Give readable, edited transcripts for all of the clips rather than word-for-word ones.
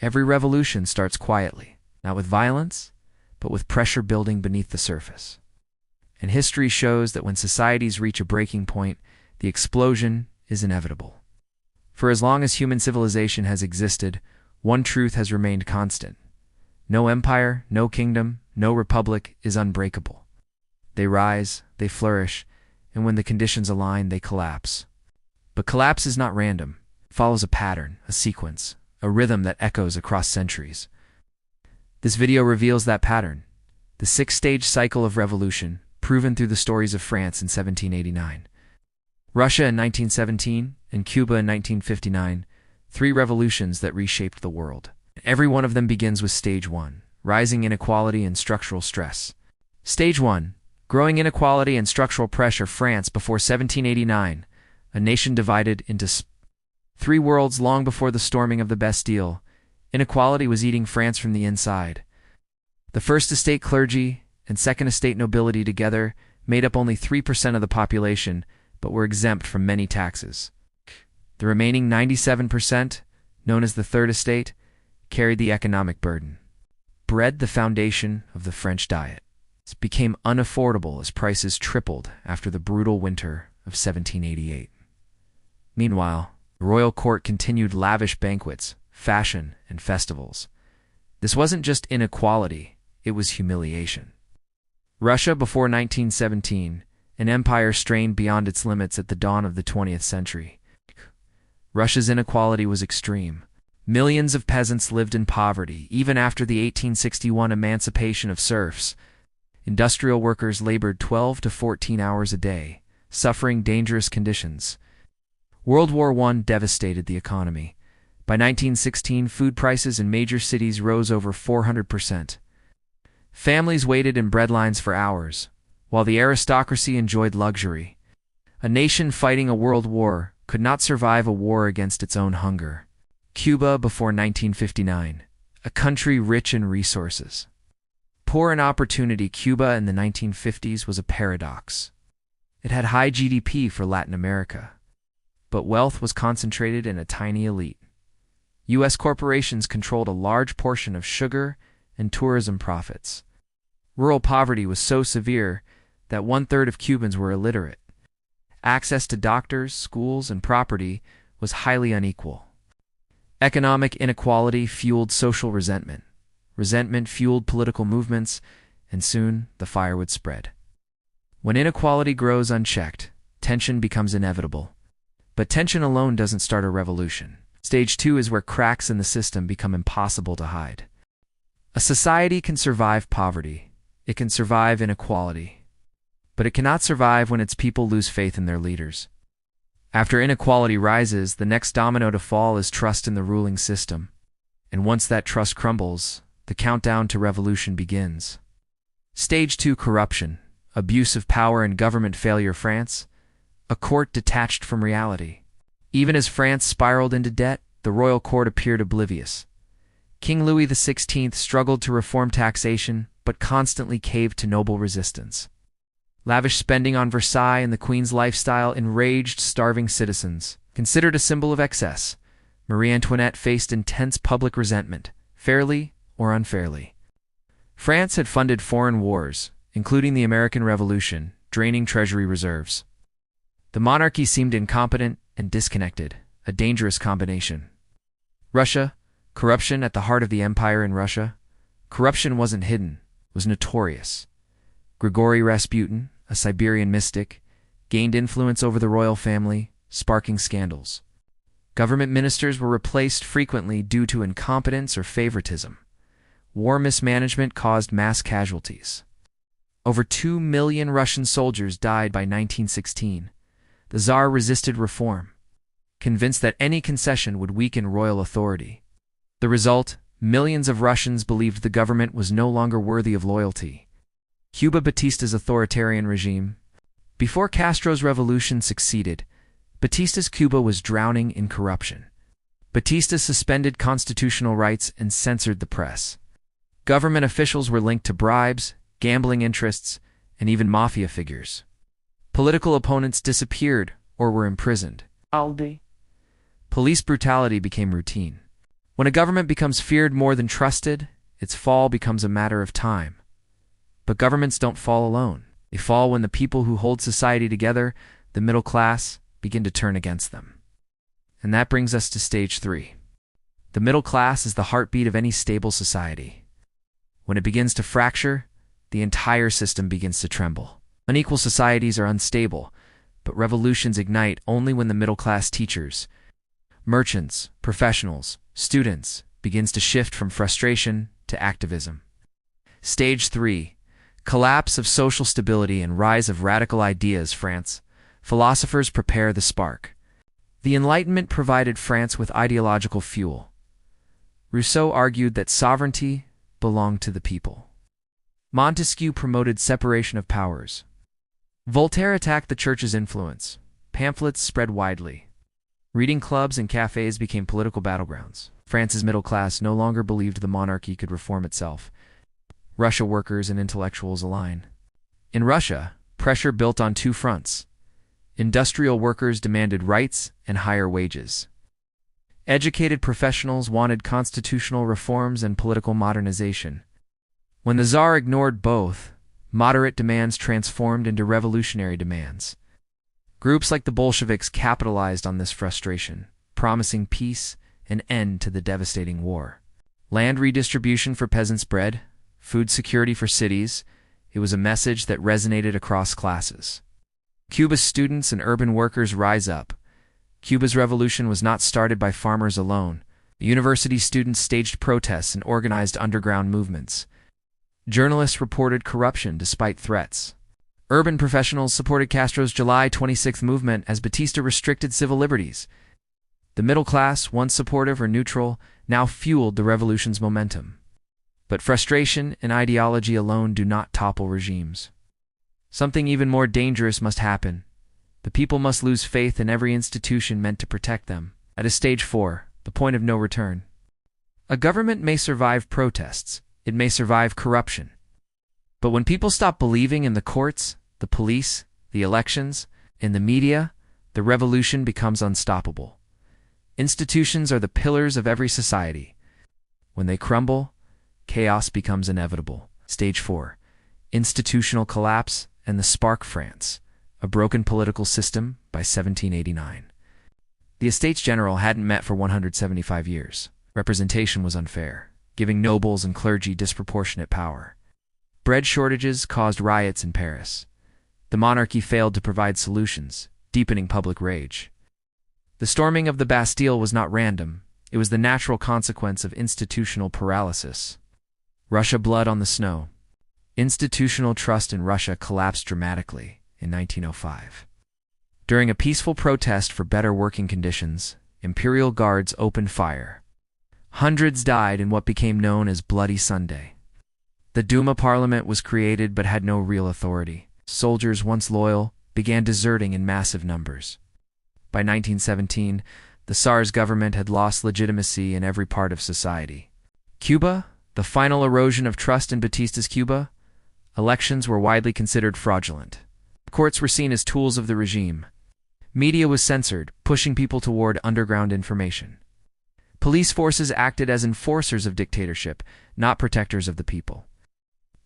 Every revolution starts quietly, not with violence, but with pressure building beneath the surface. And history shows that when societies reach a breaking point, the explosion is inevitable. For as long as human civilization has existed, one truth has remained constant. No empire, no kingdom, no republic is unbreakable. They rise, they flourish, and when the conditions align, they collapse. But collapse is not random. It follows a pattern, a sequence, a rhythm that echoes across centuries. This video reveals that pattern, the six-stage cycle of revolution, proven through the stories of France in 1789, Russia in 1917, and Cuba in 1959, three revolutions that reshaped the world. Every one of them begins with Stage 1, rising inequality and structural stress. Stage 1, growing inequality and structural pressure. France before 1789, a nation divided into three worlds long before the storming of the Bastille. Inequality was eating France from the inside. The First Estate clergy and Second Estate nobility together made up only 3% of the population, but were exempt from many taxes. The remaining 97%, known as the Third Estate, carried the economic burden. Bread, the foundation of the French diet, became unaffordable as prices tripled after the brutal winter of 1788. Meanwhile, the royal court continued lavish banquets, fashion, and festivals. This wasn't just inequality, it was humiliation. Russia before 1917, an empire strained beyond its limits at the dawn of the 20th century. Russia's inequality was extreme. Millions of peasants lived in poverty, even after the 1861 emancipation of serfs. Industrial workers labored 12 to 14 hours a day, suffering dangerous conditions. World War I devastated the economy. By 1916, food prices in major cities rose over 400%. Families waited in breadlines for hours, while the aristocracy enjoyed luxury. A nation fighting a world war could not survive a war against its own hunger. Cuba before 1959, a country rich in resources. Poor in opportunity, Cuba in the 1950s was a paradox. It had high GDP for Latin America, but wealth was concentrated in a tiny elite. U.S. corporations controlled a large portion of sugar and tourism profits. Rural poverty was so severe that 1/3 of Cubans were illiterate. Access to doctors, schools, and property was highly unequal. Economic inequality fueled social resentment. Resentment fueled political movements, and soon the fire would spread. When inequality grows unchecked, tension becomes inevitable. But tension alone doesn't start a revolution. Stage 2 is where cracks in the system become impossible to hide. A society can survive poverty. It can survive inequality. But it cannot survive when its people lose faith in their leaders. After inequality rises, the next domino to fall is trust in the ruling system. And once that trust crumbles, the countdown to revolution begins. Stage 2, corruption, abuse of power and government failure. France, a court detached from reality. Even as France spiraled into debt, the royal court appeared oblivious. King Louis XVI struggled to reform taxation, but constantly caved to noble resistance. Lavish spending on Versailles and the Queen's lifestyle enraged starving citizens. Considered a symbol of excess, Marie Antoinette faced intense public resentment, fairly or unfairly. France had funded foreign wars, including the American Revolution, draining treasury reserves. The monarchy seemed incompetent and disconnected, a dangerous combination. Russia, corruption at the heart of the empire in Russia. Corruption wasn't hidden, was notorious. Grigory Rasputin, a Siberian mystic, gained influence over the royal family, sparking scandals. Government ministers were replaced frequently due to incompetence or favoritism. War mismanagement caused mass casualties. Over 2 million Russian soldiers died by 1916. The Tsar resisted reform, convinced that any concession would weaken royal authority. The result, millions of Russians believed the government was no longer worthy of loyalty. Cuba, Batista's authoritarian regime. Before Castro's revolution succeeded, Batista's Cuba was drowning in corruption. Batista suspended constitutional rights and censored the press. Government officials were linked to bribes, gambling interests, and even mafia figures. Political opponents disappeared or were imprisoned. Police brutality became routine. When a government becomes feared more than trusted, its fall becomes a matter of time. But governments don't fall alone. They fall when the people who hold society together, the middle class, begin to turn against them. And that brings us to stage 3. The middle class is the heartbeat of any stable society. When it begins to fracture, the entire system begins to tremble. Unequal societies are unstable, but revolutions ignite only when the middle class teachers, merchants, professionals, students begins to shift from frustration to activism. Stage 3. Collapse of social stability and rise of radical ideas. France. Philosophers prepare the spark. The Enlightenment provided France with ideological fuel. Rousseau argued that sovereignty belonged to the people. Montesquieu promoted separation of powers. Voltaire attacked the church's influence. Pamphlets spread widely. Reading clubs and cafes became political battlegrounds. France's middle class no longer believed the monarchy could reform itself. Russia workers and intellectuals align. In Russia, pressure built on two fronts. Industrial workers demanded rights and higher wages. Educated professionals wanted constitutional reforms and political modernization. When the Tsar ignored both, moderate demands transformed into revolutionary demands. Groups like the Bolsheviks capitalized on this frustration, promising peace and end to the devastating war. Land redistribution for peasants' bread, food security for cities, it was a message that resonated across classes. Cuba's students and urban workers rise up. Cuba's revolution was not started by farmers alone. University students staged protests and organized underground movements. Journalists reported corruption despite threats. Urban professionals supported Castro's July 26th movement as Batista restricted civil liberties. The middle class, once supportive or neutral, now fueled the revolution's momentum. But frustration and ideology alone do not topple regimes. Something even more dangerous must happen. The people must lose faith in every institution meant to protect them. At a stage 4, the point of no return. A government may survive protests. It may survive corruption. But when people stop believing in the courts, the police, the elections, in the media, the revolution becomes unstoppable. Institutions are the pillars of every society. When they crumble, chaos becomes inevitable. Stage 4. Institutional collapse and the spark. France. A broken political system by 1789. The Estates General hadn't met for 175 years. Representation was unfair, giving nobles and clergy disproportionate power. Bread shortages caused riots in Paris. The monarchy failed to provide solutions, deepening public rage. The storming of the Bastille was not random. It was the natural consequence of institutional paralysis. Russia. Blood on the snow. Institutional trust in Russia collapsed dramatically in 1905. During a peaceful protest for better working conditions, imperial guards opened fire. Hundreds died in what became known as Bloody Sunday. The Duma parliament was created but had no real authority. Soldiers, once loyal, began deserting in massive numbers. By 1917, the Tsar's government had lost legitimacy in every part of society. Cuba, the final erosion of trust in Batista's Cuba. Elections were widely considered fraudulent. Courts were seen as tools of the regime. Media was censored, pushing people toward underground information. Police forces acted as enforcers of dictatorship, not protectors of the people.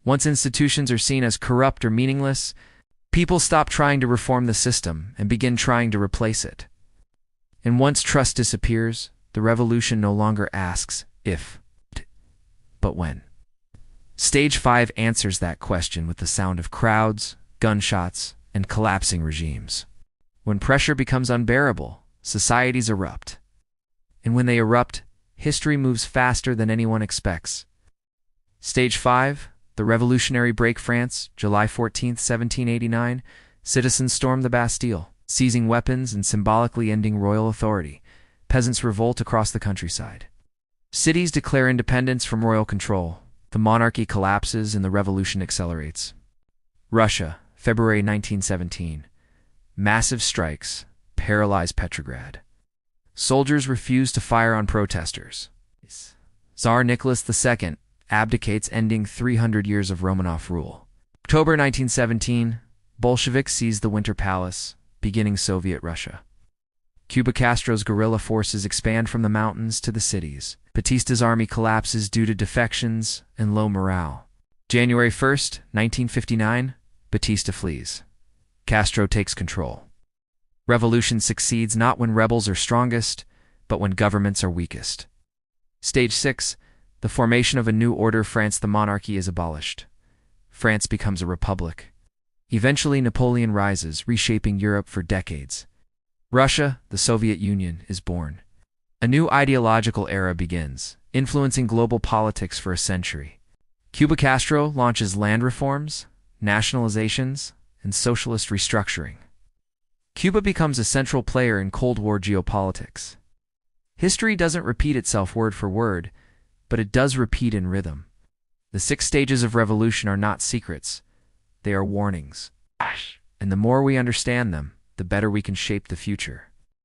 Once institutions are seen as corrupt or meaningless, people stop trying to reform the system and begin trying to replace it. And once trust disappears, the revolution no longer asks if, but when. Stage 5 answers that question with the sound of crowds, gunshots, and collapsing regimes. When pressure becomes unbearable, societies erupt. And when they erupt, history moves faster than anyone expects. Stage 5, the revolutionary break. France, July 14, 1789, citizens storm the Bastille, seizing weapons and symbolically ending royal authority. Peasants revolt across the countryside. Cities declare independence from royal control. The monarchy collapses and the revolution accelerates. Russia, February 1917. Massive strikes paralyze Petrograd. Soldiers refuse to fire on protesters. Tsar Nicholas II abdicates, ending 300 years of Romanov rule. October 1917, Bolsheviks seize the Winter Palace, beginning Soviet Russia. Cuba. Castro's guerrilla forces expand from the mountains to the cities. Batista's army collapses due to defections and low morale. January 1st, 1959, Batista flees. Castro takes control. Revolution succeeds not when rebels are strongest, but when governments are weakest. Stage 6, the formation of a new order. France, the monarchy is abolished. France becomes a republic. Eventually, Napoleon rises, reshaping Europe for decades. Russia, the Soviet Union, is born. A new ideological era begins, influencing global politics for a century. Cuba. Castro launches land reforms, nationalizations, and socialist restructuring. Cuba becomes a central player in Cold War geopolitics. History doesn't repeat itself word for word, but it does repeat in rhythm. The 6 stages of revolution are not secrets. They are warnings. And the more we understand them, the better we can shape the future.